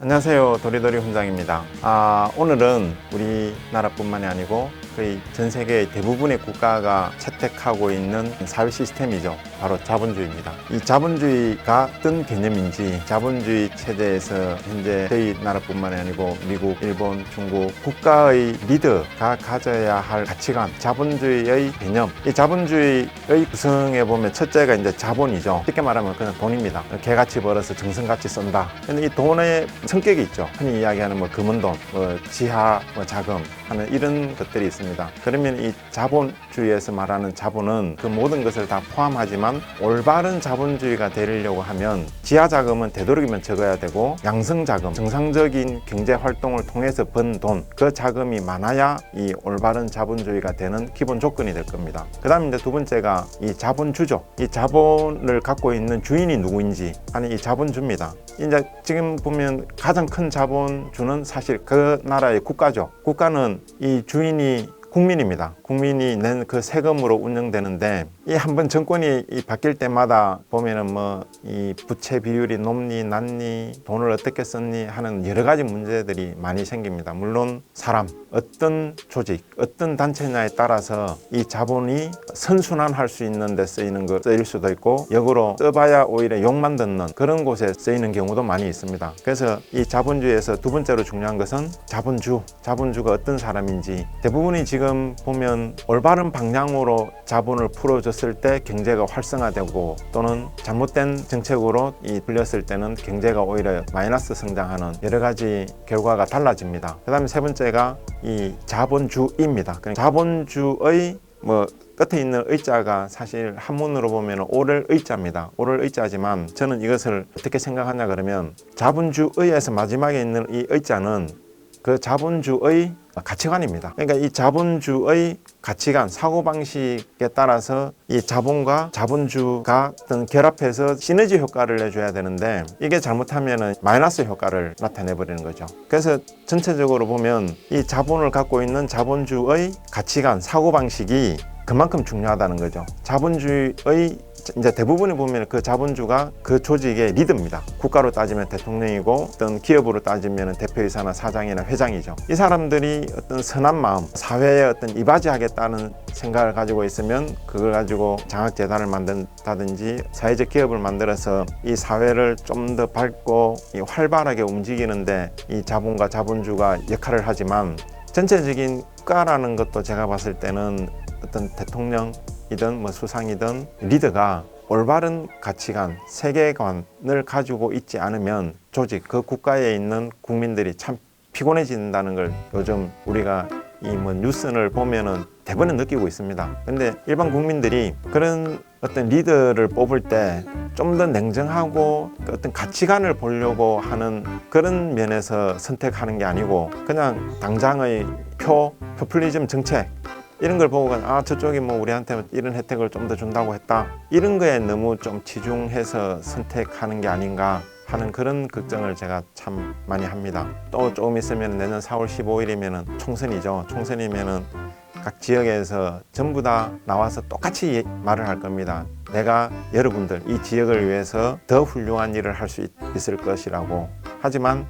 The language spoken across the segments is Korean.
안녕하세요. 도리도리 훈장입니다. 오늘은 우리나라뿐만이 아니고 거의 전 세계의 대부분의 국가가 채택하고 있는 사회 시스템이죠. 바로 자본주의입니다. 이 자본주의가 어떤 개념인지, 자본주의 체제에서 현재 저희 나라뿐만이 아니고 미국, 일본, 중국 국가의 리더가 가져야 할 가치관, 자본주의의 개념. 이 자본주의의 구성에 보면 첫째가 이제 자본이죠. 쉽게 말하면 그냥 돈입니다. 개같이 벌어서 정성같이 쓴다. 근데 이 돈의 성격이 있죠. 흔히 이야기하는 금은돈, 지하, 자금 하는 이런 것들이 있습니다. 그러면 이 자본주의에서 말하는 자본은 그 모든 것을 다 포함하지만 올바른 자본주의가 되려고 하면 지하 자금은 되도록이면 적어야 되고 양성 자금, 정상적인 경제 활동을 통해서 번 돈, 그 자금이 많아야 이 올바른 자본주의가 되는 기본 조건이 될 겁니다. 그 다음에 이제 두 번째가 이 자본주죠. 이 자본을 갖고 있는 주인이 누구인지 하는 이 자본주입니다. 이제 지금 보면 가장 큰 자본주는 사실 그 나라의 국가죠. 국가는 이 주인이 국민입니다. 국민이 낸 그 세금으로 운영되는데 이 한번 정권이 바뀔 때마다 보면은 이 부채 비율이 높니 낮니 돈을 어떻게 썼니 하는 여러 가지 문제들이 많이 생깁니다. 물론 사람, 어떤 조직, 어떤 단체냐에 따라서 이 자본이 선순환할 수 있는 데 쓰이는 거 쓰일 수도 있고 역으로 써봐야 오히려 욕만 듣는 그런 곳에 쓰이는 경우도 많이 있습니다. 그래서 이 자본주의에서 두 번째로 중요한 것은 자본주가 어떤 사람인지 대부분이 지금 보면 올바른 방향으로 자본을 풀어줬을 때 경제가 활성화되고 또는 잘못된 정책으로 풀렸을 때는 경제가 오히려 마이너스 성장하는 여러 가지 결과가 달라집니다. 그 다음에 세 번째가 이 자본주의입니다. 그러니까 자본주의 끝에 있는 의자가 사실 한문으로 보면 오를 의자입니다. 오를 의자지만 저는 이것을 어떻게 생각하냐 그러면 자본주의에서 마지막에 있는 이 의자는 그 자본주의 가치관입니다. 그러니까 이 자본주의 가치관, 사고방식에 따라서 이 자본과 자본주가 어떤 결합해서 시너지 효과를 내줘야 되는데 이게 잘못하면 마이너스 효과를 나타내버리는 거죠. 그래서 전체적으로 보면 이 자본을 갖고 있는 자본주의 가치관, 사고방식이 그만큼 중요하다는 거죠. 자본주의의 이제 대부분을 보면 그 자본주가 그 조직의 리더입니다. 국가로 따지면 대통령이고 어떤 기업으로 따지면 대표이사나 사장이나 회장이죠. 이 사람들이 어떤 선한 마음, 사회에 어떤 이바지하겠다는 생각을 가지고 있으면 그걸 가지고 장학재단을 만든다든지 사회적 기업을 만들어서 이 사회를 좀 더 밝고 활발하게 움직이는데 이 자본과 자본주가 역할을 하지만 전체적인 국가라는 것도 제가 봤을 때는 어떤 대통령이든 수상이든 리더가 올바른 가치관, 세계관을 가지고 있지 않으면 조직, 그 국가에 있는 국민들이 참 피곤해진다는 걸 요즘 우리가 뉴스를 보면은 대부분 느끼고 있습니다. 근데 일반 국민들이 그런 어떤 리더를 뽑을 때 좀 더 냉정하고 어떤 가치관을 보려고 하는 그런 면에서 선택하는 게 아니고 그냥 당장의 포퓰리즘 정책 이런 걸 보고 저쪽이 우리한테 이런 혜택을 좀 더 준다고 했다 이런 거에 너무 좀 치중해서 선택하는 게 아닌가 하는 그런 걱정을 제가 참 많이 합니다. 또 조금 있으면 내년 4월 15일이면 총선이죠. 총선이면은 각 지역에서 전부 다 나와서 똑같이 말을 할 겁니다. 내가 여러분들 이 지역을 위해서 더 훌륭한 일을 할 수 있을 것이라고. 하지만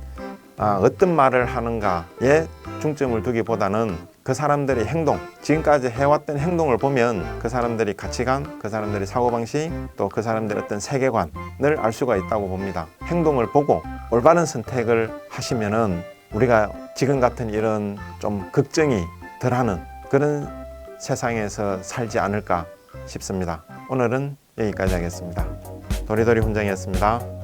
어떤 말을 하는가에 중점을 두기보다는 그 사람들의 행동, 지금까지 해왔던 행동을 보면 그 사람들의 가치관, 그 사람들의 사고방식, 또 그 사람들의 어떤 세계관을 알 수가 있다고 봅니다. 행동을 보고 올바른 선택을 하시면은 우리가 지금 같은 이런 좀 걱정이 덜하는 그런 세상에서 살지 않을까 싶습니다. 오늘은 여기까지 하겠습니다. 도리도리 훈장이었습니다.